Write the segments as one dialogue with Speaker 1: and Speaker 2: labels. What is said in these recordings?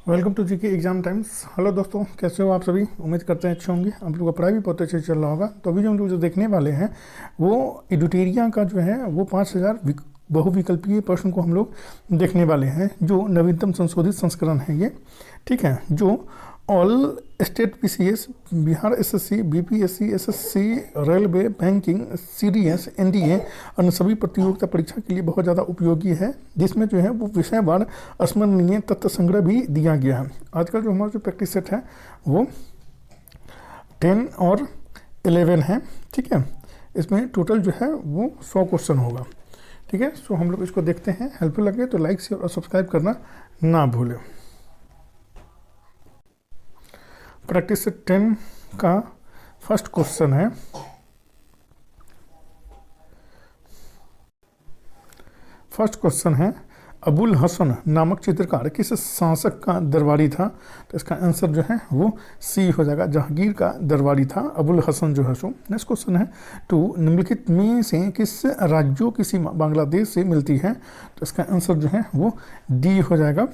Speaker 1: Welcome to GK exam times. Hello दोस्तों, कैसे हो आप सभी? उम्मीद करते हैं अच्छे होंगे। आप लोग का पढ़ाई भी बहुत अच्छे से चल रहा होगा। तो अभी जो हम लोग जो देखने वाले हैं वो एडुटेरिया का जो है वो 5000 बहुविकल्पीय प्रश्न को हम लोग देखने वाले हैं, जो नवीनतम संशोधित संस्करण है ये। ठीक है, जो all state PCS, Bihar SSC, BPSC, SSC, railway, banking, CDS, NDA अन्य सभी प्रतियोगिता परीक्षा के लिए बहुत ज़्यादा उपयोगी है, जिसमें जो है वो विषयवार स्मरणीय तथ्य संग्रह भी दिया गया है। आजकल जो हमारा जो प्रैक्टिस सेट है वो 10 और 11 है। ठीक है, इसमें टोटल जो है वो 100 क्वेश्चन होगा। ठीक है, सो हम लोग इसको देखते हैं। हेल्पफुल लगे तो लाइक, शेयर और सब्सक्राइब करना ना भूलें। प्रैक्टिस सेट 10 का फर्स्ट क्वेश्चन है, अबुल हसन नामक चित्रकार किस शासक का दरबारी था? तो इसका आंसर जो है वो सी हो जाएगा, जहांगीर का दरबारी था अबुल हसन जो है सो। नेक्स्ट क्वेश्चन है, टू निम्नलिखित में से किस राज्यों की सीमा बांग्लादेश से मिलती है? तो इसका आंसर जो है वो डी हो जाएगा।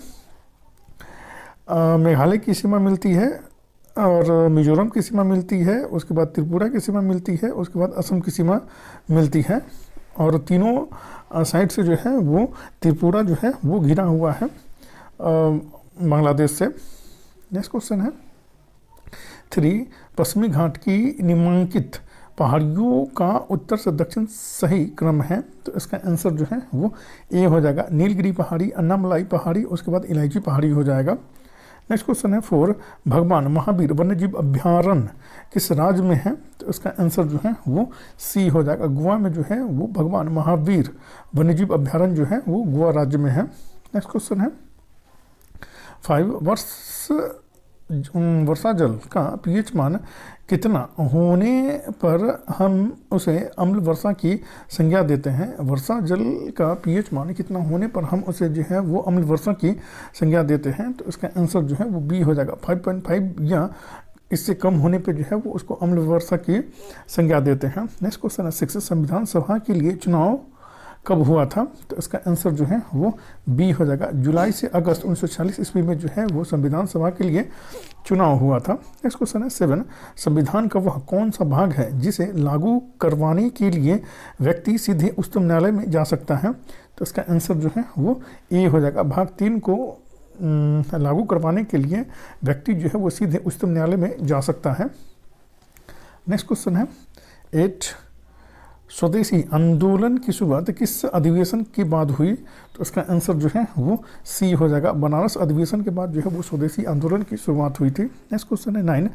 Speaker 1: मेघालय की सीमा मिलती है, और मिजोरम की सीमा मिलती है, उसके बाद त्रिपुरा की सीमा मिलती है, उसके बाद असम की सीमा मिलती है। और तीनों साइड से जो है वो त्रिपुरा जो है वो घिरा हुआ है बांग्लादेश से। नेक्स्ट क्वेश्चन है, 3 पश्चिमी घाट की निम्नांकित पहाड़ियों का उत्तर से दक्षिण सही क्रम है? तो इसका आंसर जो है वो ए हो जाएगा, नीलगिरी पहाड़ी, अन्नामलाई पहाड़ी, उसके बाद इलायची पहाड़ी हो जाएगा। नेक्स्ट क्वेश्चन है, 4 भगवान महावीर वन्यजीव अभ्यारण्य किस राज्य में है? तो इसका आंसर जो है वो सी हो जाएगा, गोवा में जो है वो भगवान महावीर वन्यजीव अभ्यारण्य जो है वो गोवा राज्य में है। नेक्स्ट क्वेश्चन है, 5 वर्षा जल का पीएच मान कितना होने पर हम उसे अम्ल वर्षा की संज्ञा देते हैं? वर्षा जल का पीएच मान कितना होने पर हम उसे जो है वो अम्ल वर्षा की संज्ञा देते हैं? तो इसका आंसर जो है वो बी हो जाएगा, 5.5 या इससे कम होने पे जो है वो उसको अम्ल वर्षा की संज्ञा देते हैं। नेक्स्ट क्वेश्चन है, 6 संविधान सभा के लिए चुनाव कब हुआ था? तो इसका आंसर जो है वो बी हो जाएगा, जुलाई से अगस्त 1946 ईस्वी में जो है वो संविधान सभा के लिए चुनाव हुआ था। नेक्स्ट क्वेश्चन है, 7 संविधान का वह कौन सा भाग है जिसे लागू करवाने के लिए व्यक्ति सीधे उच्चतम न्यायालय में जा सकता है? तो इसका आंसर जो है वो ए हो जाएगा, भाग 3 को लागू करवाने के लिए व्यक्ति जो है वो सीधे उच्चतम न्यायालय में जा सकता है। नेक्स्ट क्वेश्चन है, 8 स्वदेशी आंदोलन की शुरुआत किस अधिवेशन के बाद हुई? तो इसका आंसर जो है वो सी हो जाएगा, बनारस अधिवेशन के बाद जो है वो स्वदेशी आंदोलन की शुरुआत हुई थी। नेक्स्ट क्वेश्चन है, 9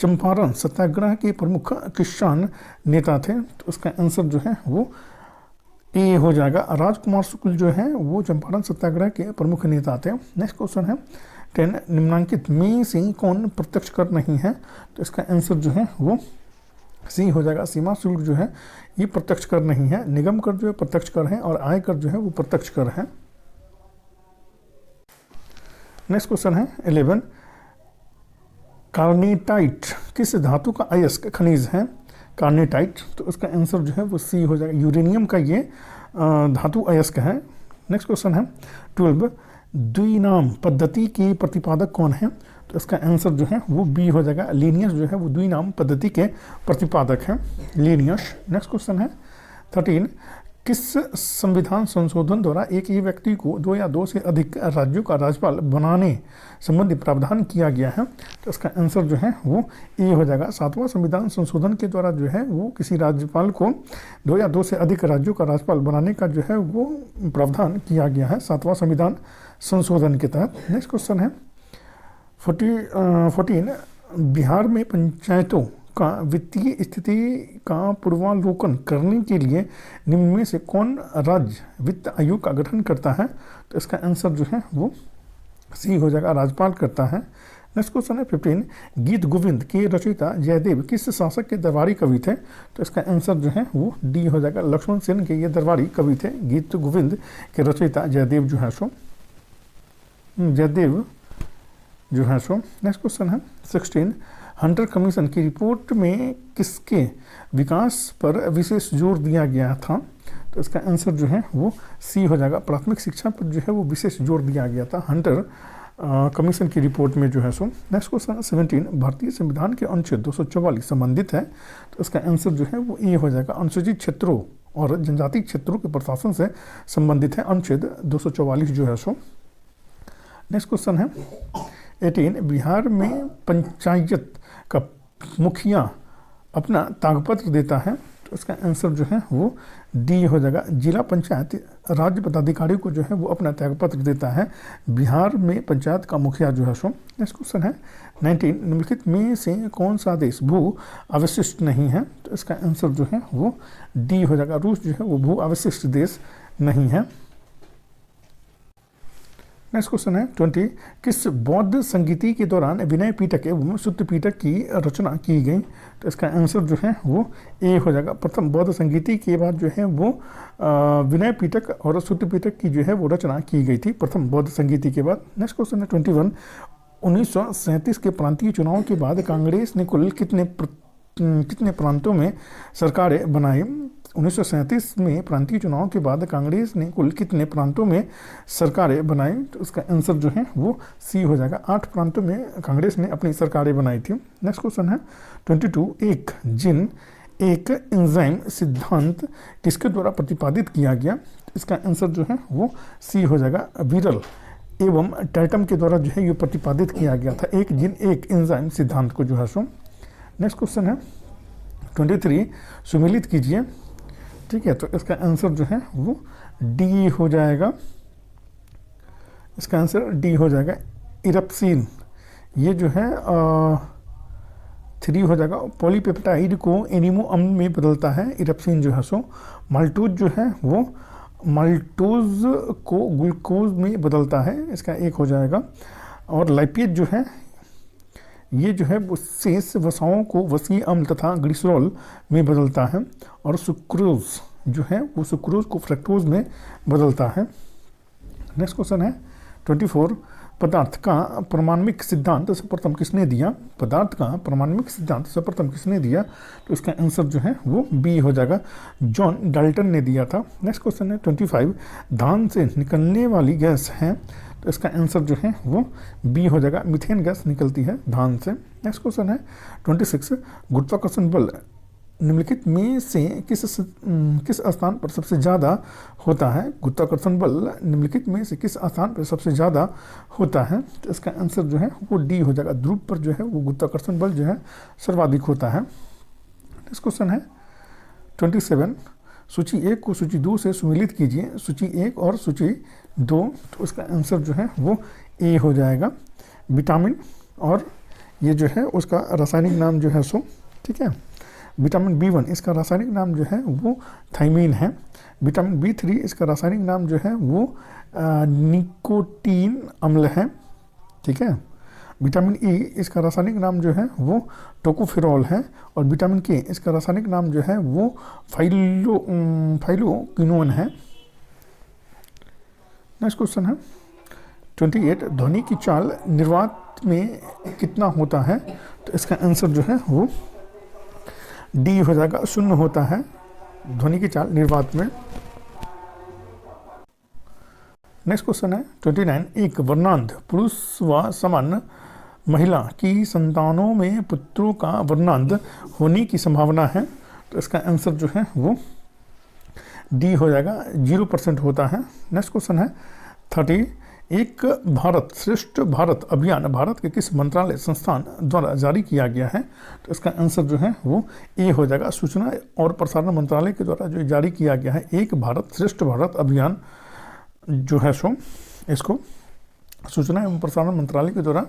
Speaker 1: चंपारण सत्याग्रह के प्रमुख किसान नेता थे? तो उसका आंसर जो है वो ए हो जाएगा, राजकुमार शुक्ल जो है वो चंपारण सत्याग्रह के प्रमुख नेता थे। नेक्स्ट क्वेश्चन है, 10 निम्नांकित में से कौन प्रत्यक्ष कर नहीं है? तो इसका आंसर जो है वो सी हो जाएगा, सीमा शुल्क जो है ये प्रत्यक्ष कर नहीं है, निगम कर जो है प्रत्यक्ष कर है, और आय कर जो है वो प्रत्यक्ष कर है। नेक्स्ट क्वेश्चन है, 11 कार्नेटाइट किस धातु का अयस्क खनिज है? कार्नेटाइट, तो इसका आंसर जो है वो सी हो जाएगा, यूरेनियम का ये धातु अयस्क है। नेक्स्ट क्वेश्चन है, 12 द्विनाम पद्धति के प्रतिपादक कौन है? तो इसका आंसर जो है वो बी हो जाएगा, लीनियस जो है वो द्विनाम पद्धति के प्रतिपादक हैं, लीनियस। नेक्स्ट क्वेश्चन है, 13 किस संविधान संशोधन द्वारा एक ही व्यक्ति को 2 या 2 से अधिक राज्यों का राज्यपाल बनाने संबंधी प्रावधान किया गया है? तो इसका आंसर जो है वो ए हो जाएगा, 7वां संविधान संशोधन के द्वारा जो है वो किसी राज्यपाल को 2 या 2 से अधिक राज्यों का राज्यपाल बनाने का जो है वो प्रावधान किया गया है 7वां संविधान संशोधन के तहत। नेक्स्ट क्वेश्चन है, 14 बिहार में पंचायतों का वित्तीय स्थिति का पूर्वावलोकन करने के लिए निम्न में से कौन राज्य वित्त आयोग का गठन करता है? तो इसका आंसर जो है वो सी हो जाएगा, राज्यपाल करता है। नेक्स्ट क्वेश्चन है, 15 गीत गोविंद के रचयिता जयदेव किस शासक के दरबारी कवि थे? तो इसका आंसर जो है वो डी हो जाएगा, लक्ष्मण सेन के ये दरबारी कवि थे। गीत गोविंद के रचयिता जयदेव जो है सो नेक्स्ट क्वेश्चन है, 16 हंटर कमीशन की रिपोर्ट में किसके विकास पर विशेष जोर दिया गया था? तो इसका आंसर जो है वो सी हो जाएगा, प्राथमिक शिक्षा पर जो है वो विशेष जोर दिया गया था हंटर कमीशन की रिपोर्ट में जो है सो। नेक्स्ट क्वेश्चन 17, भारतीय संविधान के अनुच्छेद 244 संबंधित है, तो इसका आंसर जो है वो ए हो जाएगा। अनुसूचित क्षेत्रों और जनजाति क्षेत्रों के प्रशासन से संबंधित है अनुच्छेद 244 जो है सो। नेक्स्ट क्वेश्चन है 18, बिहार में पंचायत का मुखिया अपना त्यागपत्र देता है, तो इसका आंसर जो है वो डी हो जाएगा। जिला पंचायत राज्य पदाधिकारी को जो है वो अपना त्यागपत्र देता है बिहार में पंचायत का मुखिया जो है सो। नेक्स्ट क्वेश्चन है 19, निम्नलिखित में से कौन सा देश भू अवशिष्ट नहीं है, तो इसका आंसर जो है वो डी हो जाएगा। रूस जो है वो भू अवशिष्ट देश नहीं है। नेक्स्ट क्वेश्चन है 20, किस बौद्ध संगीति के दौरान विनय पिटक एवं सुत्त पिटक की रचना की गई, तो इसका आंसर जो है वो ए हो जाएगा। प्रथम बौद्ध संगीति के बाद जो है वो विनय पिटक और सुत्त पिटक की जो है वो रचना की गई थी प्रथम बौद्ध संगीति के बाद। नेक्स्ट क्वेश्चन है 21, 1937 के प्रांतीय चुनाव के बाद कांग्रेस ने कुल कितने प्रांतों में सरकारें बनाई। 1937 में प्रांतीय चुनाव के बाद कांग्रेस ने कुल कितने प्रांतों में सरकारें बनाई, तो उसका आंसर जो है वो सी हो जाएगा। 8 प्रांतों में कांग्रेस ने अपनी सरकारें बनाई थी। नेक्स्ट क्वेश्चन है 22, एक एंजाइम सिद्धांत किसके द्वारा प्रतिपादित किया गया, इसका आंसर जो है वो सी हो जाएगा। विरल एवं टैटम के द्वारा जो है ये प्रतिपादित किया गया था एक एंजाइम सिद्धांत को जो है सो। नेक्स्ट क्वेश्चन है 23, सुमेलित कीजिए, ठीक है, तो इसका आंसर जो है वो डी हो जाएगा। इसका आंसर डी हो जाएगा। इरप्सिन ये जो है 3 हो जाएगा। पॉलीपेप्टाइड को एनिमो अम्ल में बदलता है इरप्सिन जो है सो। माल्टोज जो है वो माल्टोज को ग्लूकोज में बदलता है, इसका 1 हो जाएगा। और लाइपेज जो है ये जो है वो शेष वसाओं को वसीय अम्ल तथा ग्लिसरॉल में बदलता है। और सुक्रोज जो है वो सुक्रोज को फ्रक्टोज में बदलता है। नेक्स्ट क्वेश्चन है 24, पदार्थ का परमाणुक सिद्धांत सर्वप्रथम किसने दिया, पदार्थ का परमाणुक सिद्धांत सर्वप्रथम किसने दिया, तो इसका आंसर जो है वो बी हो जाएगा। जॉन डाल्टन ने दिया था। नेक्स्ट क्वेश्चन है 25, धान से निकलने वाली गैस है, तो इसका आंसर जो है वो बी हो जाएगा। मीथेन गैस निकलती है धान से। नेक्स्ट क्वेश्चन है 26, गुरुत्वाकर्षण बल निम्नलिखित में से किस स्थान पर सबसे ज़्यादा होता है। गुरुत्वाकर्षण बल निम्नलिखित में से किस स्थान पर सबसे ज़्यादा होता है, तो इसका आंसर जो है वो डी हो जाएगा। ध्रुव पर जो है वो गुरुत्वाकर्षण बल जो है सर्वाधिक होता है। नेक्स्ट क्वेश्चन है 27, सूची 1 को सूची 2 से सुमेलित कीजिए। सूची 1 और सूची 2, तो उसका आंसर जो है वो ए हो जाएगा। विटामिन और ये जो है उसका रासायनिक नाम जो है सो, ठीक है। विटामिन B1 इसका रासायनिक नाम जो है वो थाइमीन है। विटामिन B3 इसका रासायनिक नाम जो है वो निकोटीन अम्ल है, ठीक है। विटामिन E इसका रासायनिक नाम जो है वो टोकोफेरॉल है। और विटामिन K इसका रासायनिक नाम जो है वो फाइलोक्विनोन है। नेक्स्ट क्वेश्चन है 28, ध्वनि की चाल निर्वात में कितना होता है, तो इसका आंसर जो है वो डी हो जाएगा। 0 होता है ध्वनि की चाल निर्वात में। नेक्स्ट क्वेश्चन है 29, एक वर्णांध पुरुष व समान महिला की संतानों में पुत्रों का वर्णांध होने की संभावना है, तो इसका आंसर जो है वो डी हो जाएगा। 0% होता है। नेक्स्ट क्वेश्चन है 30, एक भारत श्रेष्ठ भारत अभियान भारत के किस मंत्रालय संस्थान द्वारा जारी किया गया है, तो इसका आंसर जो है वो ए हो जाएगा। सूचना और प्रसारण मंत्रालय के द्वारा जो जारी किया गया है एक भारत श्रेष्ठ भारत अभियान जो है सो, इसको सूचना एवं प्रसारण मंत्रालय के द्वारा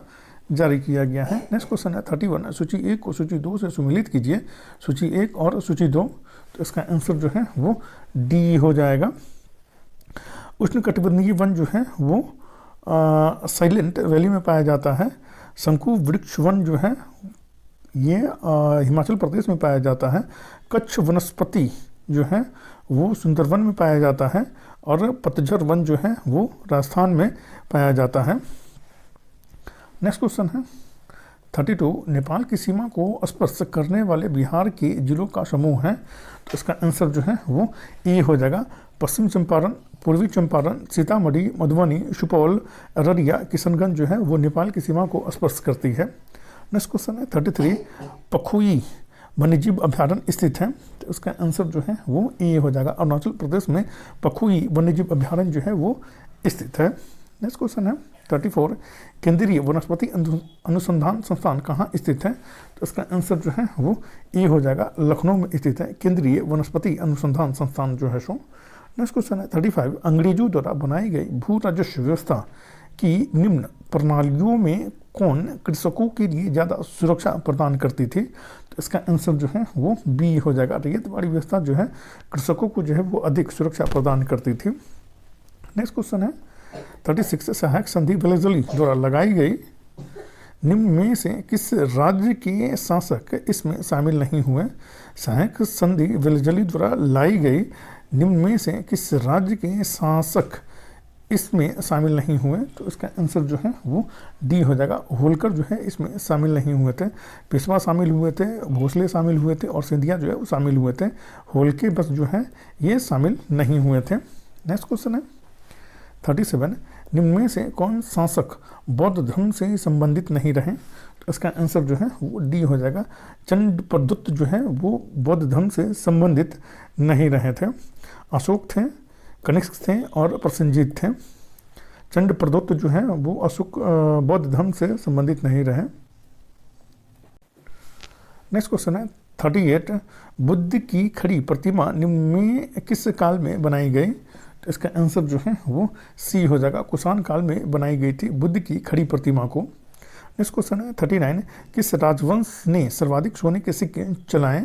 Speaker 1: जारी किया गया है। नेक्स्ट क्वेश्चन है 31, सूची 1 को सूची 2 से सुमेलित कीजिए। सूची 1 और सूची 2, तो इसका आंसर जो है वो डी हो जाएगा। उष्णकटिबंधीय वन जो है वो साइलेंट वैली में पाया जाता है। शंकु वृक्ष वन जो है ये हिमाचल प्रदेश में पाया जाता है। कच्छ वनस्पति जो है वो सुंदरवन में पाया जाता है। और पतझर वन जो है वो राजस्थान में पाया जाता है। नेक्स्ट क्वेश्चन है 32, नेपाल की सीमा को स्पर्श करने वाले बिहार के जिलों का समूह है, तो इसका आंसर जो है वो ए हो जाएगा। पश्चिम चंपारण, पूर्वी चंपारण, सीतामढ़ी, मधुबनी, सुपौल, अररिया, किशनगंज जो है वो नेपाल की सीमा को स्पर्श करती है। नेक्स्ट क्वेश्चन है 33, पखुई वन्यजीव अभ्यारण्य स्थित है, तो उसका आंसर जो है वो ए हो जाएगा। अरुणाचल प्रदेश में पखुई वन्यजीव अभ्यारण्य जो है वो स्थित है। नेक्स्ट क्वेश्चन है 34, केंद्रीय वनस्पति अनुसंधान संस्थान कहाँ स्थित है, तो इसका आंसर जो है वो ए हो जाएगा, लखनऊ में स्थित है केंद्रीय वनस्पति अनुसंधान संस्थान जो है सो। नेक्स्ट क्वेश्चन है 35, अंग्रेजों द्वारा बनाई गई भू राजस्व व्यवस्था की निम्न प्रणालियों में कौन कृषकों के लिए ज़्यादा सुरक्षा प्रदान करती थी, तो इसका आंसर जो है वो बी हो जाएगा। रैयतवाड़ी व्यवस्था जो है कृषकों को जो है वो अधिक सुरक्षा प्रदान करती थी। नेक्स्ट क्वेश्चन है 36, सहायक संधि वेलेज़ली द्वारा लगाई गई निम्न में से किस राज्य के शासक इसमें शामिल नहीं हुए। सहायक संधि वेलेज़ली द्वारा लाई गई निम्न में से किस राज्य के शासक इसमें शामिल नहीं हुए, तो इसका आंसर जो है वो डी हो जाएगा। होलकर जो है इसमें शामिल नहीं हुए थे, पेशवा शामिल हुए थे, भोसले शामिल हुए थे और सिंधिया जो है वो शामिल हुए थे। होलके बस जो है ये शामिल नहीं हुए थे। नेक्स्ट क्वेश्चन है 37, निम्न में से कौन शासक बौद्ध धर्म से संबंधित नहीं रहे, तो इसका आंसर जो है वो डी हो जाएगा। चंड प्रदत्त जो है वो बौद्ध धर्म से संबंधित नहीं रहे थे। अशोक थे, कनिष्क थे और प्रसेनजीत थे। चंड प्रदत्त जो है वो अशोक बौद्ध धर्म से संबंधित नहीं रहे। नेक्स्ट क्वेश्चन है 38, बुद्ध की खड़ी प्रतिमा निम्न में किस काल में बनाई गई, तो इसका आंसर जो है वो सी हो जाएगा। कुषाण काल में बनाई गई थी बुद्ध की खड़ी प्रतिमा को। नेक्स्ट क्वेश्चन है 39, किस राजवंश ने सर्वाधिक सोने के सिक्के चलाए,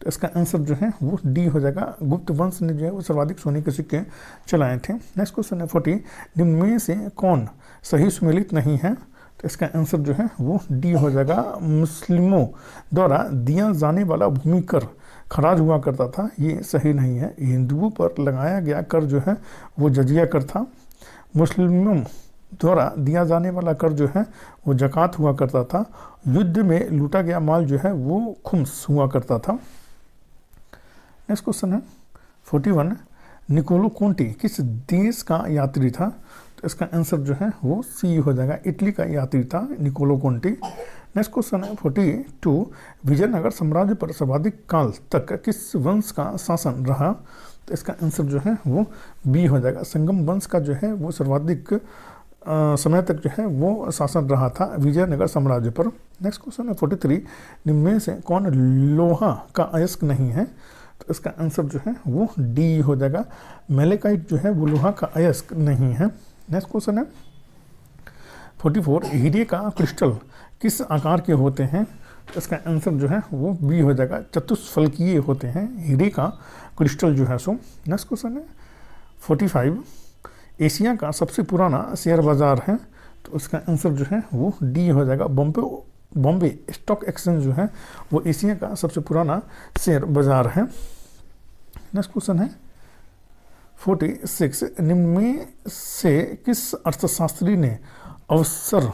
Speaker 1: तो इसका आंसर जो है वो डी हो जाएगा। गुप्त वंश ने जो है वो सर्वाधिक सोने के सिक्के चलाए थे। नेक्स्ट क्वेश्चन है 40, निम्न में से कौन सही सुमेलित नहीं है, तो इसका आंसर जो है वो डी हो जाएगा। मुस्लिमों द्वारा दिया जाने वाला भूमि कर खराज हुआ करता था, ये सही नहीं है। हिंदुओं पर लगाया गया कर जो है वो जजिया कर था। मुस्लिमों द्वारा दिया जाने वाला कर जो है वो ज़कात हुआ करता था। युद्ध में लूटा गया माल जो है वो खुम्स हुआ करता था। नेक्स्ट क्वेश्चन है 41, निकोलो कोंटी किस देश का यात्री था, तो इसका आंसर जो है वो सी हो जाएगा। इटली का यात्री था निकोलो कोंटी। नेक्स्ट क्वेश्चन है 42, विजयनगर साम्राज्य पर सर्वाधिक काल तक किस वंश का शासन रहा, तो इसका आंसर जो है वो बी हो जाएगा। संगम वंश का जो है वो सर्वाधिक समय तक जो है वो शासन रहा था विजयनगर साम्राज्य पर। नेक्स्ट क्वेश्चन है 43, निम्न में से कौन लोहा का अयस्क नहीं है, तो इसका आंसर जो है वो डी हो जाएगा। मेलेकाइट जो है वो लोहा का अयस्क नहीं है। नेक्स्ट क्वेश्चन है 44, हीरे का क्रिस्टल किस आकार के होते हैं, तो इसका आंसर जो है वो बी हो जाएगा। चतुष्फलकीय होते हैं हीरे का क्रिस्टल जो है सो। नेक्स्ट क्वेश्चन है 45, एशिया का सबसे पुराना शेयर बाजार है, तो उसका आंसर जो है वो डी हो जाएगा। बॉम्बे स्टॉक एक्सचेंज जो है वो एशिया का सबसे पुराना शेयर बाजार है। नेक्स्ट क्वेश्चन है 46, निम्न में से किस अर्थशास्त्री ने अवसर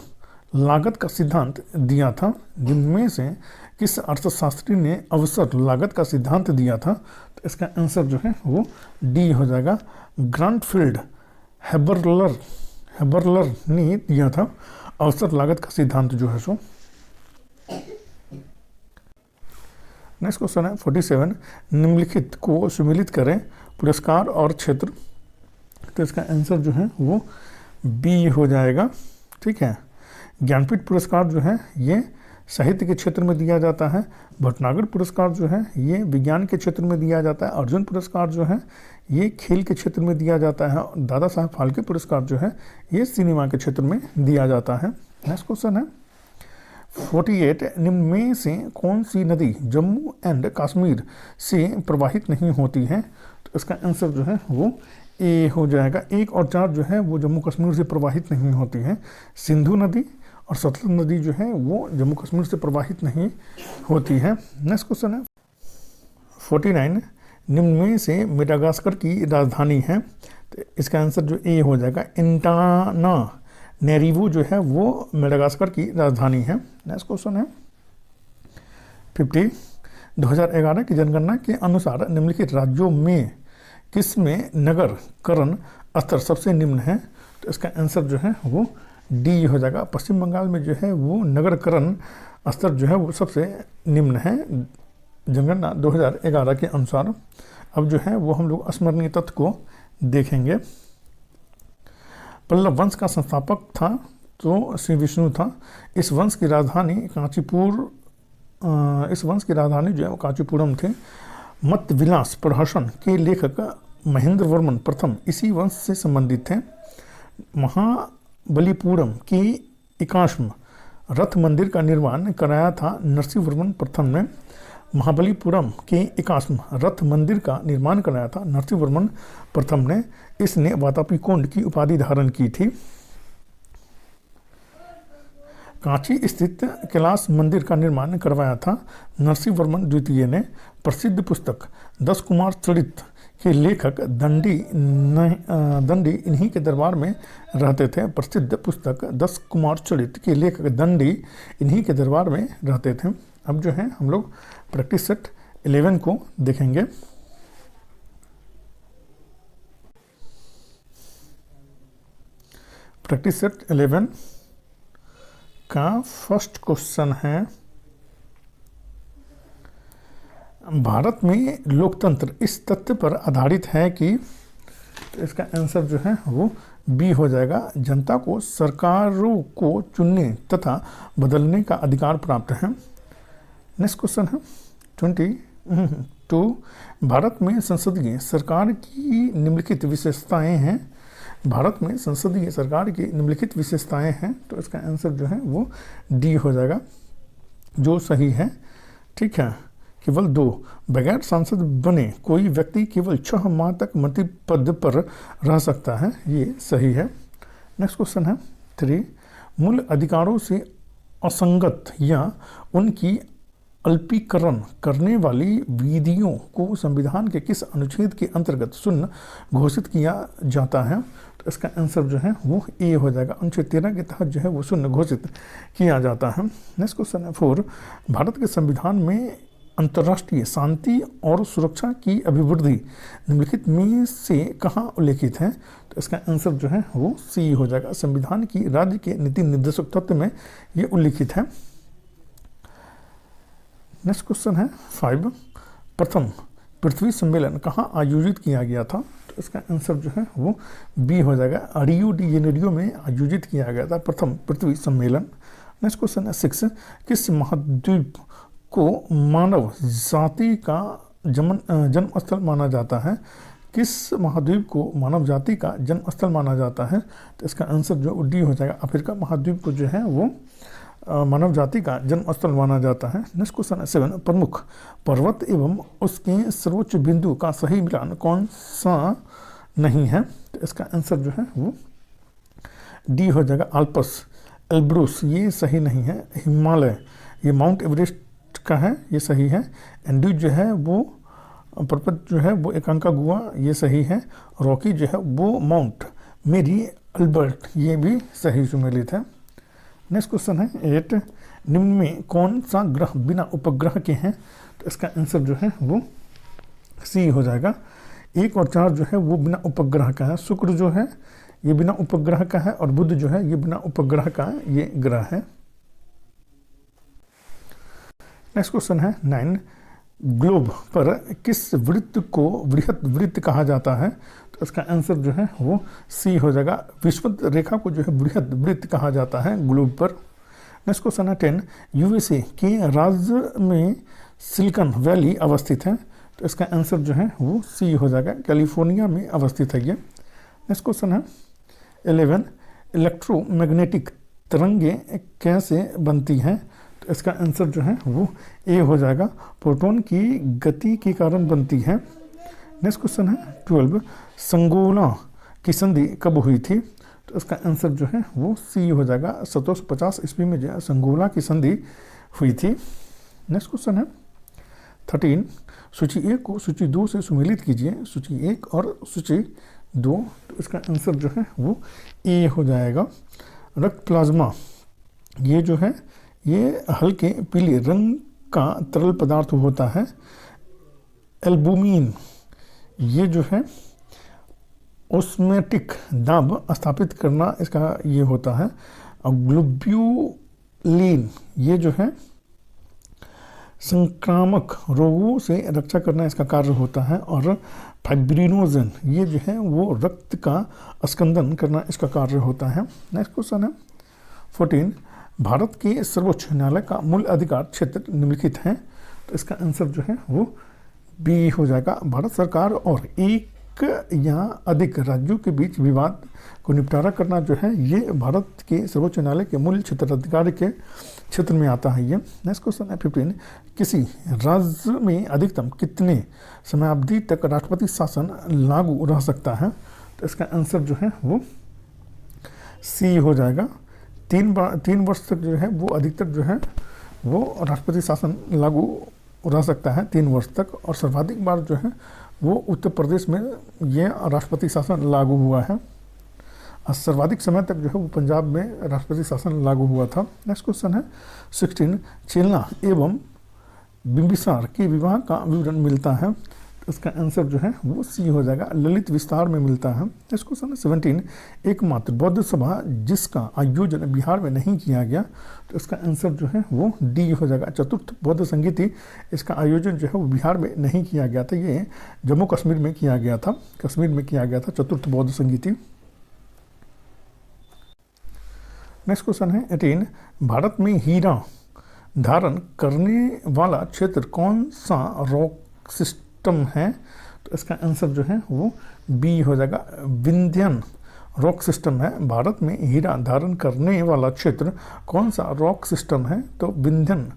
Speaker 1: लागत का सिद्धांत दिया था। निम्न में से किस अर्थशास्त्री ने अवसर लागत का सिद्धांत दिया था, तो इसका आंसर जो है वो डी हो जाएगा। ग्रांटफील्ड हेबरलर ने दिया था अवसर लागत का सिद्धांत जो है सो। नेक्स्ट क्वेश्चन है 47, निम्नलिखित को सुमेलित करें पुरस्कार और क्षेत्र, तो इसका आंसर जो है वो बी हो जाएगा। ठीक है, ज्ञानपीठ पुरस्कार जो है ये साहित्य के क्षेत्र में दिया जाता है। भटनागर पुरस्कार जो है ये विज्ञान के क्षेत्र में दिया जाता है। अर्जुन पुरस्कार जो है ये खेल के क्षेत्र में दिया जाता है। दादा साहब फाल्के पुरस्कार जो है ये सिनेमा के क्षेत्र में दिया जाता है। नेक्स्ट क्वेश्चन है 48, निम्न में से कौन सी नदी जम्मू एंड कश्मीर से प्रवाहित नहीं होती है, तो इसका आंसर जो है वो ए हो जाएगा। 1 और 4 जो है वो जम्मू कश्मीर से प्रवाहित नहीं होती हैं। सिंधु नदी और सतलुज नदी जो है वो जम्मू कश्मीर से प्रवाहित नहीं होती है। नेक्स्ट क्वेश्चन है 49, निम्न में से मेडागास्कर की राजधानी है, तो इसका आंसर जो ए हो जाएगा। एंटानानेरिवो जो है वो मेडागास्कर की राजधानी है। नेक्स्ट क्वेश्चन है 50, 2011 की जनगणना के अनुसार निम्नलिखित राज्यों में किस में नगर करण स्तर सबसे निम्न है? तो इसका आंसर जो है वो डी हो जाएगा। पश्चिम बंगाल में जो है वो नगरकरण स्तर जो है वो सबसे निम्न है जनगणना 2011 के अनुसार। अब जो है वो हम लोग स्मरणीय तथ्य को देखेंगे। पल्लव वंश का संस्थापक था तो श्री विष्णु था। इस वंश की राजधानी जो है वो कांचीपुरम थे। मत विलास प्रहसन के लेखक महेंद्र वर्मन प्रथम इसी वंश से संबंधित थे। महाबलीपुरम की एकाश्म रथ मंदिर का निर्माण कराया था नरसिंह वर्मन प्रथम ने। महाबलीपुरम के एकाश्म रथ मंदिर का निर्माण कराया था नरसिंह वर्मन प्रथम ने। इसने वातापी की उपाधि धारण की थी। कांची स्थित कैलाश मंदिर का निर्माण करवाया था नरसिंह वर्मन द्वितीय ने। प्रसिद्ध पुस्तक 10 कुमार चरित के लेखक दंडी इन्हीं के दरबार में रहते थे। प्रसिद्ध पुस्तक 10 कुमार चरित के लेखक दंडी इन्हीं के दरबार में रहते थे। अब जो है हम लोग प्रैक्टिस सेट 11 को देखेंगे। प्रैक्टिस सेट 11 का फर्स्ट क्वेश्चन है, भारत में लोकतंत्र इस तथ्य पर आधारित है कि, तो इसका आंसर जो है वो बी हो जाएगा। जनता को सरकारों को चुनने तथा बदलने का अधिकार प्राप्त है। नेक्स्ट क्वेश्चन है 22, भारत में संसदीय सरकार की निम्नलिखित विशेषताएं हैं। भारत में संसदीय सरकार की निम्नलिखित विशेषताएं हैं। तो इसका आंसर जो है वो डी हो जाएगा, जो सही है। ठीक है। केवल 2, बगैर सांसद बने कोई व्यक्ति केवल 6 माह तक मंत्री पद पर रह सकता है, ये सही है। नेक्स्ट क्वेश्चन है 3, मूल अधिकारों से असंगत या उनकी अल्पीकरण करने वाली विधियों को संविधान के किस अनुच्छेद के अंतर्गत शून्य घोषित किया जाता है? तो इसका आंसर जो है वो ए हो जाएगा। अनुच्छेद 13 के तहत जो है वो शून्य घोषित किया जाता है। नेक्स्ट क्वेश्चन है 4, भारत के संविधान में अंतर्राष्ट्रीय शांति और सुरक्षा की अभिवृद्धि निम्नलिखित में से कहाँ उल्लेखित है? तो इसका आंसर जो है वो सी हो जाएगा। संविधान की राज्य के नीति निर्देशक तत्व में ये उल्लेखित है। नेक्स्ट क्वेश्चन है 5, प्रथम पृथ्वी सम्मेलन कहाँ आयोजित किया गया था? तो इसका आंसर जो है वो बी हो जाएगा। रियो डी जेनेरियो में आयोजित किया गया था प्रथम पृथ्वी सम्मेलन। नेक्स्ट क्वेश्चन है 6, किस महाद्वीप को मानव जाति का जन्म स्थल माना जाता है? किस महाद्वीप को मानव जाति का जन्म स्थल माना जाता है? तो इसका आंसर जो डी हो जाएगा। अफ्रीका महाद्वीप को जो है वो मानव जाति का जन्म स्थल माना जाता है। नेक्स्ट क्वेश्चन है 7, प्रमुख पर्वत एवं उसके सर्वोच्च बिंदु का सही मिलान कौन सा नहीं है? तो इसका आंसर जो है वो डी हो जाएगा। अल्पस एल्ब्रूस ये सही नहीं है। हिमालय ये माउंट एवरेस्ट का है, ये सही है। एंड्यूज जो है वो पर्वत जो है वो एकांकागुआ, ये सही है। रॉकी जो है वो माउंट मेरी अल्बर्ट, ये भी सही सुमेलित है। नेक्स्ट क्वेश्चन है 8, निम्न में कौन सा ग्रह बिना उपग्रह के हैं? तो इसका आंसर जो है वो सी हो जाएगा। 1 और 4 जो है वो बिना उपग्रह का है। शुक्र जो है ये बिना उपग्रह का है और बुध जो है ये बिना उपग्रह का ये ग्रह है। नेक्स्ट क्वेश्चन है 9, ग्लोब पर किस वृत्त को बृहत वृत्त कहा जाता है? तो इसका आंसर जो है वो सी हो जाएगा। विषुवत रेखा को जो है बृहत वृत्त कहा जाता है ग्लोब पर। नेक्स्ट क्वेश्चन है 10, यूएसए के राज्य में सिलिकॉन वैली अवस्थित है। तो इसका आंसर जो है वो सी हो जाएगा, कैलिफोर्निया में अवस्थित है ये। नेक्स्ट क्वेश्चन है 11, इलेक्ट्रोमैग्नेटिक तरंगें कैसे बनती हैं? तो इसका आंसर जो है वो ए हो जाएगा, प्रोटॉन की गति के कारण बनती है। नेक्स्ट क्वेश्चन है 12, संगोला की संधि कब हुई थी? तो इसका आंसर जो है वो सी हो जाएगा। 1750 ईस्वी में जो है संगोला की संधि हुई थी। नेक्स्ट क्वेश्चन है 13, सूची 1 को सूची 2 से सुमेलित कीजिए। सूची 1 और सूची 2, तो इसका आंसर जो है वो ए हो जाएगा। रक्त प्लाज्मा ये जो है ये हल्के पीले रंग का तरल पदार्थ होता है। एल्बुमिन ये जो है ऑस्मेटिक दाब स्थापित करना इसका ये होता है। और ग्लोब्यूलिन ये जो है संक्रामक रोगों से रक्षा करना इसका कार्य होता है। और फाइब्रिनोजन ये जो है वो रक्त का स्कंदन करना इसका कार्य होता है। नेक्स्ट क्वेश्चन है 14, भारत के सर्वोच्च न्यायालय का मूल अधिकार क्षेत्र निम्नलिखित है। तो इसका आंसर जो है वो बी हो जाएगा। भारत सरकार और एक या अधिक राज्यों के बीच विवाद को निपटारा करना जो है ये भारत के सर्वोच्च न्यायालय के मूल क्षेत्राधिकार के क्षेत्र में आता है ये। नेक्स्ट क्वेश्चन है 15, किसी राज्य में अधिकतम कितने समयावधि तक राष्ट्रपति शासन लागू रह सकता है। तो इसका आंसर जो है वो सी हो जाएगा। 3 वर्ष तक जो है वो अधिकतर जो है वो राष्ट्रपति शासन लागू रह सकता है 3 वर्ष तक। और सर्वाधिक बार जो है वो उत्तर प्रदेश में ये राष्ट्रपति शासन लागू हुआ है। और सर्वाधिक समय तक जो है वो पंजाब में राष्ट्रपति शासन लागू हुआ था। नेक्स्ट क्वेश्चन है 16, चेलना एवं बिंबिसार के विवाह का विवरण मिलता है। तो इसका आंसर जो है वो सी हो जाएगा, ललित विस्तार में मिलता है। नेक्स्ट क्वेश्चन है 17, एकमात्र बौद्ध सभा जिसका आयोजन बिहार में नहीं किया गया। तो इसका आंसर जो है वो डी हो जाएगा, चतुर्थ बौद्ध संगीति। इसका आयोजन जो है वो बिहार में नहीं किया गया था, ये जम्मू कश्मीर में किया गया था। कश्मीर में किया गया था चतुर्थ बौद्ध संगीति। नेक्स्ट क्वेश्चन है 18, भारत में हीरा धारण करने वाला क्षेत्र कौन सा रॉक सिस्टम है। तो इसका आंसर जो है वो बी हो जाएगा, विंध्यन रॉक सिस्टम है। भारत में हीरा धारण करने वाला क्षेत्र कौन सा रॉक सिस्टम है। तो विंध्यन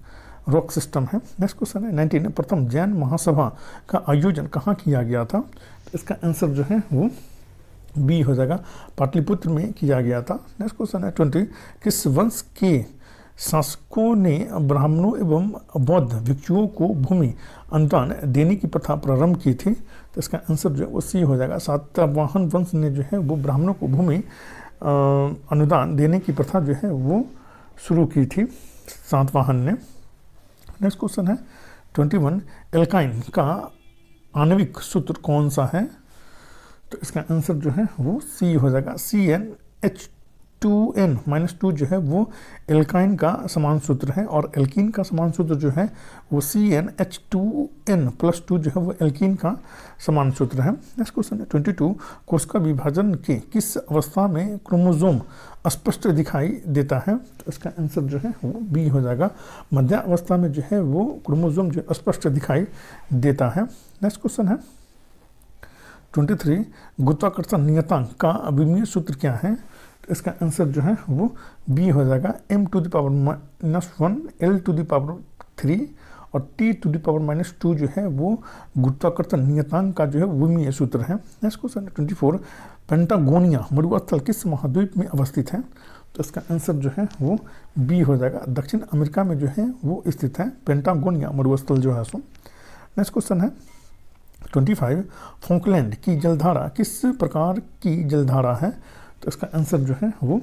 Speaker 1: रॉक सिस्टम है। नेक्स्ट क्वेश्चन है 19, प्रथम जैन महासभा का आयोजन कहाँ किया गया था। तो इसका आंसर जो है वो बी हो जाएगा, पाटलिपुत्र में किया गया था। नेक्स्ट क्वेश्चन है 20, किस वंश के शासकों ने ब्राह्मणों एवं बौद्ध भिक्षुओं को भूमि अनुदान देने की प्रथा प्रारंभ की थी। तो इसका आंसर जो है वो सी हो जाएगा, सातवाहन वंश ने जो है वो ब्राह्मणों को भूमि अनुदान देने की प्रथा जो है वो शुरू की थी सातवाहन ने। नेक्स्ट क्वेश्चन है 21, एल्काइन का आणविक सूत्र कौन सा है। तो इसका आंसर जो है वो सी हो जाएगा, CnH2n-2 जो है वो एल्काइन का समान सूत्र है। और एल्कीन का समान सूत्र जो है वो CnH2n+2 जो है वो एल्कीन का समान सूत्र है। नेक्स्ट क्वेश्चन है 22, कोशिका विभाजन के किस अवस्था में क्रोमोसोम स्पष्ट दिखाई देता है। तो इसका आंसर जो है वो बी हो जाएगा, मध्य अवस्था में जो है वो क्रोमोसोम जो स्पष्ट दिखाई देता है। नेक्स्ट क्वेश्चन है 23, गुरुत्वाकर्षण नियतांक का अभिमीय सूत्र क्या है। तो इसका आंसर जो है वो बी हो जाएगा, m⁻⁻1 l⁻3 और t⁻⁻2 जो है वो गुरुत्वाकर्षण नियतांक का जो है विमीय सूत्र है। नेक्स्ट क्वेश्चन 24, पेंटागोनिया मरुस्थल किस महाद्वीप में अवस्थित है। तो इसका आंसर जो है वो बी हो जाएगा, दक्षिण अमेरिका में जो है वो स्थित है पेंटागोनिया मरुस्थल जो है सो। नेक्स्ट क्वेश्चन है 25, फॉकलैंड की जलधारा किस प्रकार की जलधारा है। तो इसका आंसर जो है वो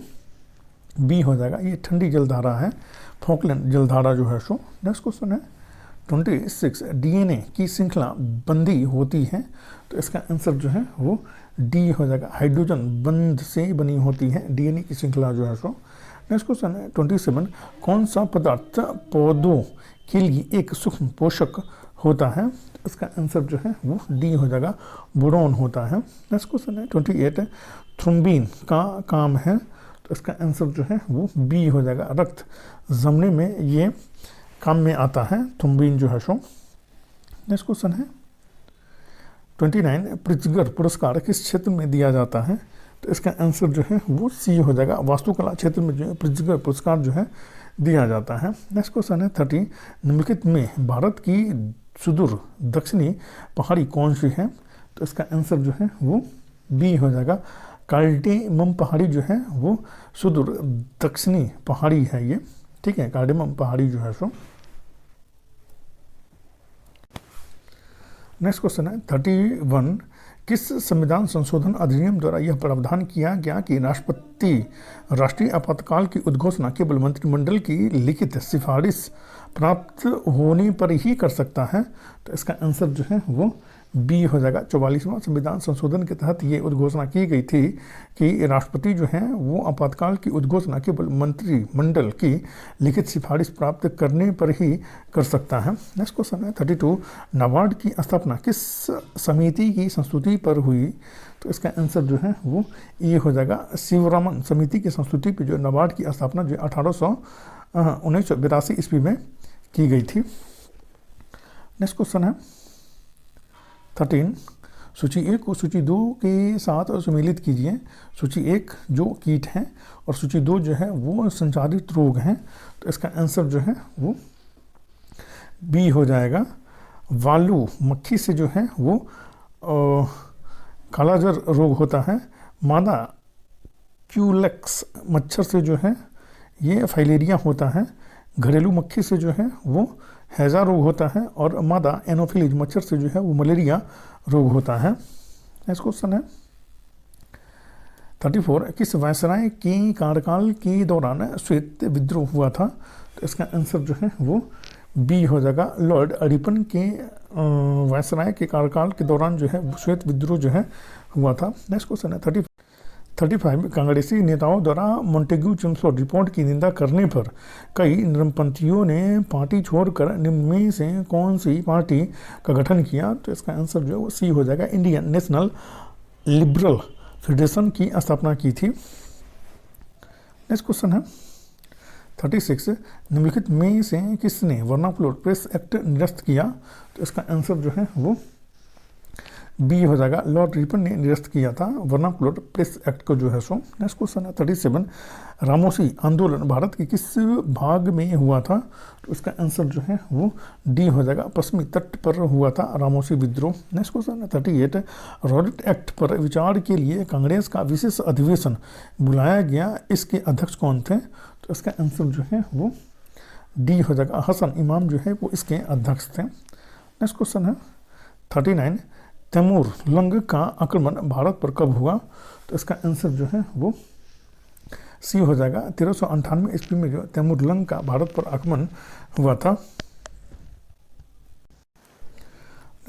Speaker 1: बी हो जाएगा, ये ठंडी जलधारा है फॉकलैंड जलधारा जो है सो। नेक्स्ट क्वेश्चन है 26, डीएनए की श्रृंखला बंधी होती है। तो इसका आंसर जो है वो डी हो जाएगा, हाइड्रोजन बंध से बनी होती है डीएनए की श्रृंखला जो है सो। नेक्स्ट क्वेश्चन है 27, कौन सा पदार्थ पौधों के लिए एक सूक्ष्म पोषक होता है। तो इसका आंसर जो है वो डी हो जाएगा, बोरॉन होता है। नेक्स्ट क्वेश्चन है 28, थ्रोम्बिन का काम है। तो इसका आंसर जो है वो बी हो जाएगा, रक्त जमने में ये काम में आता है थ्रोम्बिन जो है सो। नेक्स्ट क्वेश्चन है 29, प्रित्जगर पुरस्कार किस क्षेत्र में दिया जाता है। तो इसका आंसर जो है वो सी हो जाएगा, वास्तुकला क्षेत्र में जो है प्रित्जगर पुरस्कार जो है दिया जाता है। नेक्स्ट क्वेश्चन है 30, निम्नलिखित में भारत की सुदूर दक्षिणी पहाड़ी कौन सी है। तो इसका आंसर जो है वो बी हो जाएगा, कार्डेमम पहाड़ी जो है वो सुदूर दक्षिणी पहाड़ी है ये, ठीक है, कार्डेमम पहाड़ी जो है सो। नेक्स्ट क्वेश्चन है 31, किस संविधान संशोधन अधिनियम द्वारा यह प्रावधान किया गया कि राष्ट्रपति राष्ट्रीय आपातकाल की उद्घोषणा केवल मंत्रिमंडल की लिखित सिफारिश प्राप्त होने पर ही कर सकता है। तो इसका आंसर जो है वो बी हो जाएगा। 44वां संविधान संशोधन के तहत ये उद्घोषणा की गई थी कि राष्ट्रपति जो हैं वो आपातकाल की उद्घोषणा केवल मंत्रिमंडल की लिखित सिफारिश प्राप्त करने पर ही कर सकता है। नेक्स्ट क्वेश्चन है 32, नाबार्ड की स्थापना किस समिति की संस्तुति पर हुई? तो इसका आंसर जो है वो ये हो जाएगा, शिवरामन समिति की संस्तुति पर जो नाबार्ड की स्थापना जो 1982 ईस्वी में की गई थी। नेक्स्ट क्वेश्चन है 13, सूची 1 को सूची 2 के साथ सम्मिलित कीजिए। सूची 1 जो कीट हैं और सूची 2 जो है वो संचारित रोग हैं। तो इसका आंसर जो है वो बी हो जाएगा। वालू मक्खी से जो है वो कालाजार रोग होता है। मादा क्यूलेक्स मच्छर से जो है ये फाइलेरिया होता है। घरेलू मक्खी से जो है वो हैजा रोग होता है और मादा एनोफिलीज मच्छर से जो है वो मलेरिया रोग होता है। नेक्स्ट क्वेश्चन है 34, किस वायसराय के कार्यकाल के दौरान श्वेत विद्रोह हुआ था? तो इसका आंसर जो है वो बी हो जाएगा। लॉर्ड रिपन के वायसराय के कार्यकाल के दौरान जो है श्वेत विद्रोह जो है हुआ था। नेक्स्ट क्वेश्चन है 35, कांग्रेसी नेताओं द्वारा मोंटेग्यू चिम्सफोर्ड रिपोर्ट की निंदा करने पर कई नरमपंथियों ने पार्टी छोड़कर निम्न में से कौन सी पार्टी का गठन किया? तो इसका आंसर जो है वो सी हो जाएगा। इंडियन नेशनल लिबरल फेडरेशन की स्थापना की थी। नेक्स्ट क्वेश्चन है 36, निम्नलिखित में से किसने वर्नाकुलर प्रेस एक्ट निरस्त किया? तो इसका आंसर जो है वो बी हो जाएगा। लॉर्ड रिपन ने निरस्त किया था वर्नाकुलर प्रेस एक्ट को जो है सो। नेक्स्ट क्वेश्चन है 37, रामोसी आंदोलन भारत के किस भाग में हुआ था? तो इसका आंसर जो है वो डी हो जाएगा। पश्चिमी तट पर हुआ था रामोसी विद्रोह। नेक्स्ट क्वेश्चन है 38, रॉलेट एक्ट पर विचार के लिए कांग्रेस का विशेष अधिवेशन बुलाया गया, इसके अध्यक्ष कौन थे? तो इसका आंसर जो है वो डी हो जाएगा। हसन इमाम जो है वो इसके अध्यक्ष थे। नेक्स्ट क्वेश्चन है 39, तैमूर लंग का आक्रमण भारत पर कब हुआ? तो इसका आंसर जो है वो सी हो जाएगा। 1398 ईस्वी में जो तैमूर लंग का भारत पर आक्रमण हुआ था।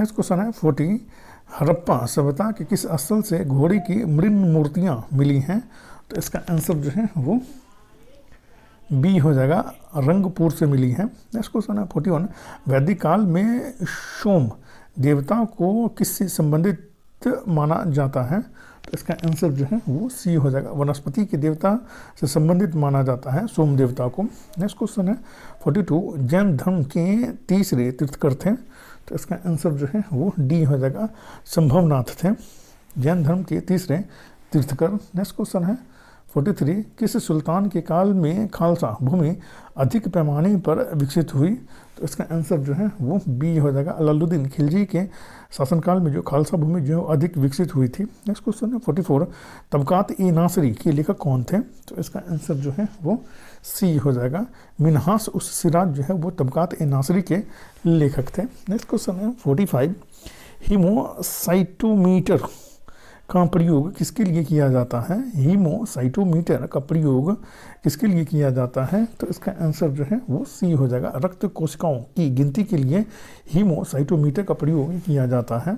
Speaker 1: नेक्स्ट क्वेश्चन है 40, हड़प्पा सभ्यता के किस स्थल से घोड़े की मृण मूर्तियां मिली हैं? तो इसका आंसर जो है वो बी हो जाएगा, रंगपुर से मिली है। नेक्स्ट क्वेश्चन है 41, वैदिक काल में सोम देवता को किससे संबंधित माना जाता है? तो इसका आंसर जो है वो सी हो जाएगा। वनस्पति के देवता से संबंधित माना जाता है सोम देवता को। नेक्स्ट क्वेश्चन है 42, जैन धर्म के तीसरे तीर्थकर थे? तो इसका आंसर जो है वो डी हो जाएगा, संभवनाथ थे जैन धर्म के तीसरे तीर्थकर। नेक्स्ट क्वेश्चन है 43, किस सुल्तान के काल में खालसा भूमि अधिक पैमाने पर विकसित हुई? तो इसका आंसर जो है वो बी हो जाएगा। अलाउद्दीन खिलजी के शासनकाल में जो खालसा भूमि जो है अधिक विकसित हुई थी। नेक्स्ट क्वेश्चन है 44, तबकात-ए-नासरी के लेखक कौन थे? तो इसका आंसर जो है वो सी हो जाएगा। मिन्हास उस सिराज जो है वो तबकात-ए-नासरी के लेखक थे। नेक्स्ट क्वेश्चन है 45, हीमोसाइटोमीटर का प्रयोग किसके लिए किया जाता है? हीमोसाइटोमीटर का प्रयोग किसके लिए किया जाता है? तो इसका आंसर जो है वो सी हो जाएगा। रक्त कोशिकाओं की गिनती के लिए हीमोसाइटोमीटर का प्रयोग किया जाता है।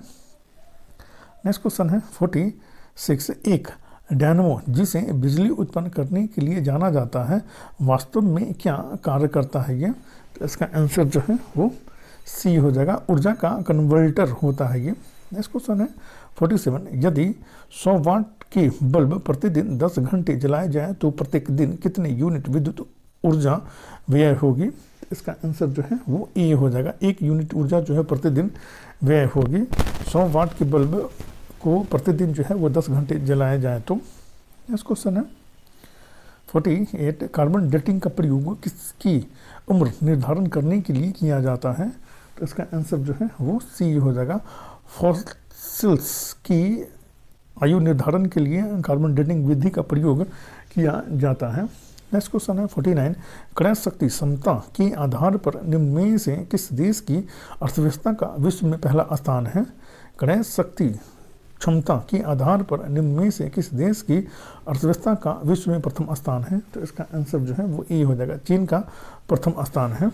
Speaker 1: नेक्स्ट क्वेश्चन है 46, एक डायनामो जिसे बिजली उत्पन्न करने के लिए जाना जाता है वास्तव में क्या कार्य करता है ये? तो इसका आंसर जो है वो सी हो जाएगा, ऊर्जा का कन्वर्टर होता है ये। नेक्स्ट क्वेश्चन है 47, यदि 100 वाट के बल्ब प्रतिदिन 10 घंटे जलाए जाए तो प्रत्येक दिन कितने यूनिट विद्युत ऊर्जा व्यय होगी? इसका आंसर जो है वो ए हो जाएगा। 1 यूनिट ऊर्जा जो है प्रतिदिन व्यय होगी 100 वाट के बल्ब को प्रतिदिन जो है वो 10 घंटे जलाया जाए तो। नेक्स्ट क्वेश्चन है 48, कार्बन डेटिंग का प्रयोग किसकी उम्र निर्धारण करने के लिए किया जाता है? तो इसका आंसर जो है वो सी हो जाएगा। फॉसिल्स की आयु निर्धारण के लिए कार्बन डेटिंग विधि का प्रयोग किया जाता है। नेक्स्ट क्वेश्चन है 49, क्रय शक्ति क्षमता के आधार पर निम्न में से किस देश की अर्थव्यवस्था का विश्व में पहला स्थान है? क्रय शक्ति क्षमता के आधार पर निम्न में से किस देश की अर्थव्यवस्था का विश्व में प्रथम स्थान है? तो इसका आंसर जो है वो ए हो जाएगा, चीन का प्रथम स्थान है।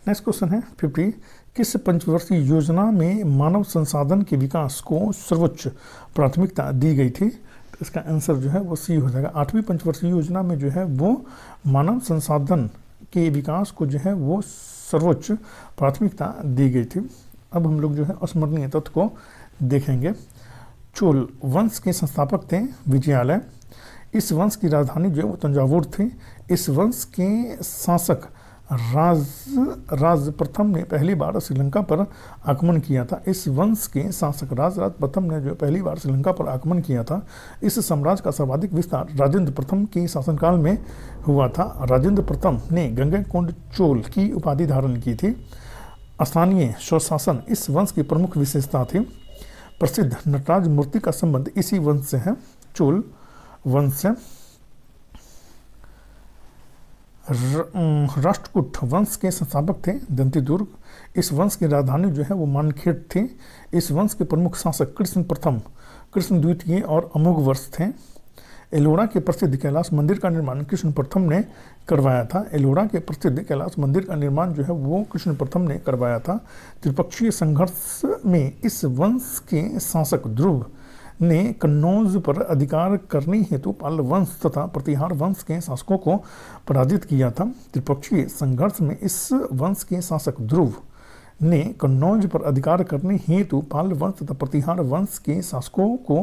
Speaker 1: नेक्स्ट क्वेश्चन है 50, किस पंचवर्षीय योजना में मानव संसाधन के विकास को सर्वोच्च प्राथमिकता दी गई थी? तो इसका आंसर जो है वो सी हो जाएगा। 8वीं पंचवर्षीय योजना में जो है वो मानव संसाधन के विकास को जो है वो सर्वोच्च प्राथमिकता दी गई थी। अब हम लोग जो है अस्मरणीय तथ्य को देखेंगे। चोल वंश के संस्थापक थे विजयालय। इस वंश की राजधानी जो है वो तंजावुर थी। इस वंश के शासक राज प्रथम ने पहली बार श्रीलंका पर आक्रमण किया था। इस वंश के शासक राज प्रथम ने जो पहली बार श्रीलंका पर आक्रमण किया था। इस साम्राज्य का सर्वाधिक विस्तार राजेंद्र प्रथम के शासनकाल में हुआ था। राजेंद्र प्रथम ने गंगैकोंड चोल की उपाधि धारण की थी। स्थानीय स्वशासन इस वंश की प्रमुख विशेषता थी। प्रसिद्ध नटराज मूर्ति का संबंध इसी वंश से है, चोल वंश से। राष्ट्रकूट वंश के संस्थापक थे दंतीदुर्ग। इस वंश की राजधानी जो है वो मानखेड़ थी। इस वंश के प्रमुख शासक कृष्ण प्रथम, कृष्ण द्वितीय और अमोघवर्ष थे। एलोरा के प्रसिद्ध कैलाश मंदिर का निर्माण कृष्ण प्रथम ने करवाया था। एलोरा के प्रसिद्ध कैलाश मंदिर का निर्माण जो है वो कृष्ण प्रथम ने करवाया था। त्रिपक्षीय संघर्ष में इस वंश के शासक ध्रुव ने कन्नौज पर अधिकार करने हेतु पाल वंश तथा प्रतिहार वंश के शासकों को पराजित किया था। त्रिपक्षीय संघर्ष में इस वंश के शासक ध्रुव ने कन्नौज पर अधिकार करने हेतु पाल वंश तथा प्रतिहार वंश के शासकों को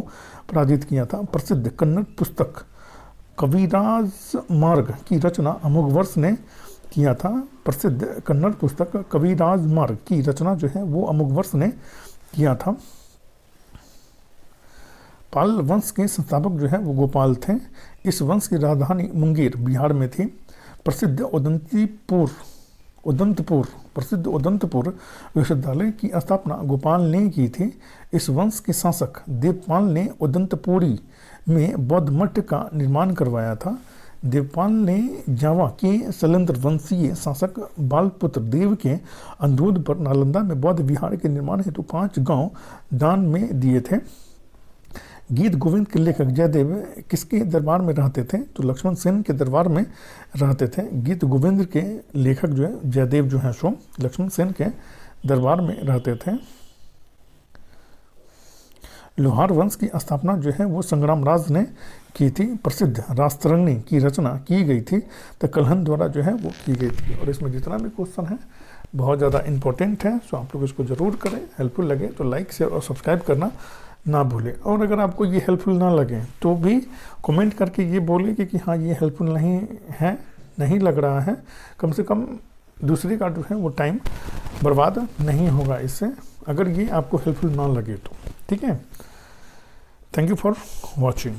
Speaker 1: पराजित किया था। प्रसिद्ध कन्नड़ पुस्तक कविराज मार्ग की रचना अमोघवर्ष ने किया था। प्रसिद्ध कन्नड़ पुस्तक कविराज मार्ग की रचना जो है वो अमोघवर्ष ने किया था। पाल वंश के संस्थापक जो है वो गोपाल थे। इस वंश की राजधानी मुंगेर बिहार में थी। प्रसिद्ध उदंतपुर विश्वविद्यालय की स्थापना गोपाल ने की थी। इस वंश के शासक देवपाल ने उदंतपुरी में बौद्ध मठ का निर्माण करवाया था। देवपाल ने जावा के शैलेंद्र वंशीय शासक बालपुत्र देव के अनुरोध पर नालंदा में बौद्ध विहार के निर्माण हेतु 5 गांव दान में दिए थे। गीत गोविंद के लेखक जयदेव किसके दरबार में रहते थे? तो लक्ष्मण सेन के दरबार में रहते थे। गीत गोविंद के लेखक जो है जयदेव जो है सो लक्ष्मण सेन के दरबार में रहते थे। लोहार वंश की स्थापना जो है वो संग्राम राज ने की थी। प्रसिद्ध रास्तरंगी की रचना की गई थी तो कल्हन द्वारा जो है वो की गई थी। और इसमें जितना भी क्वेश्चन है बहुत ज़्यादा इंपॉर्टेंट है, सो आप लोग इसको ज़रूर करें। हेल्पफुल लगे तो लाइक शेयर और सब्सक्राइब करना ना भूलें। और अगर आपको ये हेल्पफुल ना लगे तो भी कमेंट करके ये बोले कि हाँ ये हेल्पफुल नहीं है, नहीं लग रहा है। कम से कम दूसरे का जो है वो टाइम बर्बाद नहीं होगा इससे, अगर ये आपको हेल्पफुल ना लगे तो। ठीक है, थैंक यू फॉर वॉचिंग।